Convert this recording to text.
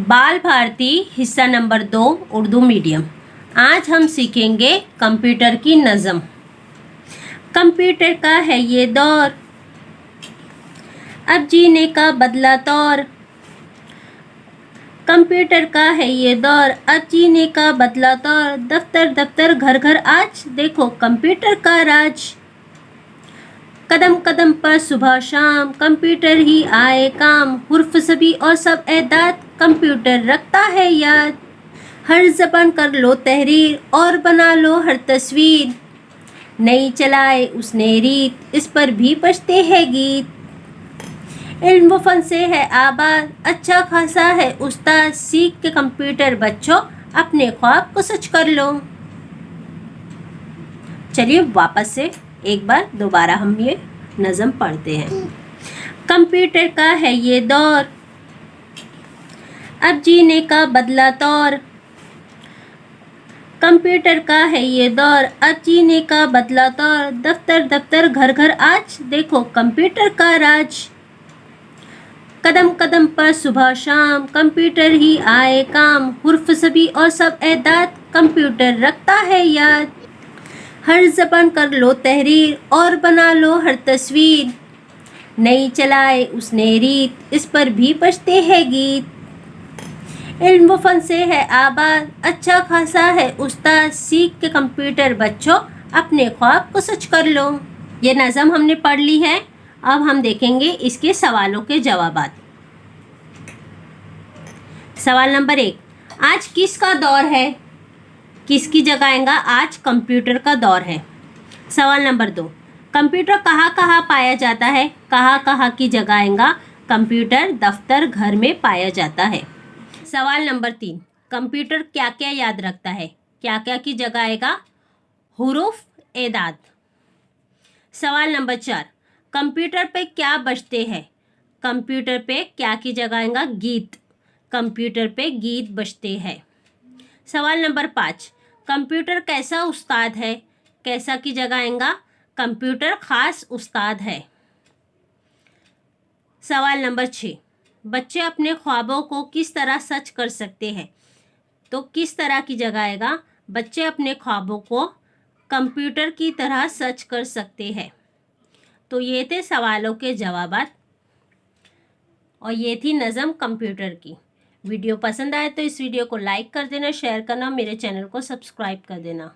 बाल भारती हिस्सा number 2 Urdu medium. आज हम सीखेंगे कंप्यूटर की नज़म। कंप्यूटर का है ये दौर, अब जीने का बदला तौर। कंप्यूटर का है ये दौर, अब जीने का बदला तौर। दफ्तर दफ्तर घर घर आज, देखो कंप्यूटर का राज। कदम कदम पर सुबह शाम कंप्यूटर ही आए काम। हुर्फ सभी और सब एदाद कंप्यूटर रखता है याद। हर ज़बान कर लो तहरीर और बना लो हर तस्वीर। नई चलाए उसने रीत, इस पर भी बजते हैं गीत। इल्म फन से है आबाद, अच्छा खासा है उस्ताद। सीख के कंप्यूटर बच्चों, अपने ख्वाब को सच कर लो। चलिए वापस से एक बार दोबारा हम ये नज़म पढ़ते हैं। कंप्यूटर का है ये दौर, अब जीने का बदला तौर। कंप्यूटर का है ये दौर, अब जीने का बदला तौर। दफ्तर दफ्तर घर घर आज, देखो कंप्यूटर का राज। कदम कदम पर सुबह शाम कंप्यूटर ही आए काम। हुर्फ सभी और सब एदाद कंप्यूटर रखता है याद। हर ज़बान कर लो तहरीर और बना लो हर तस्वीर। नई चलाए उसने रीत, इस पर भी बजते हैं गीत। इल्म फन से है आबाद, अच्छा खासा है उस्ताद। सीख के कंप्यूटर बच्चों, अपने ख्वाब को सच कर लो। ये नज़म हमने पढ़ ली है। अब हम देखेंगे इसके सवालों के जवाबात। सवाल नंबर 1, आज किसका दौर है? किसकी जगह आएगा? आज कंप्यूटर का दौर है। सवाल नंबर 2, कंप्यूटर कहाँ कहाँ पाया जाता है? कहाँ कहाँ की जगह आएगा? कंप्यूटर दफ्तर घर में पाया जाता है। सवाल नंबर 3, कंप्यूटर क्या क्या याद रखता है? क्या क्या की जगह आएगा? हुरूफ एदाद। सवाल नंबर 4, कंप्यूटर पे क्या बजते हैं? कंप्यूटर पे क्या की जगह आएगा? गीत। कंप्यूटर पे गीत बजते हैं। सवाल नंबर 5, कंप्यूटर कैसा उस्ताद है? कैसा की जगह आएगा? कंप्यूटर खास उस्ताद है। सवाल नंबर 6, बच्चे अपने ख्वाबों को किस तरह सच कर सकते हैं? तो किस तरह की जगह आएगा? बच्चे अपने ख्वाबों को कंप्यूटर की तरह सच कर सकते हैं। तो ये थे सवालों के जवाबात और ये थी नज़म कंप्यूटर की। वीडियो पसंद आए तो इस वीडियो को लाइक कर देना, शेयर करना, मेरे चैनल को सब्सक्राइब कर देना।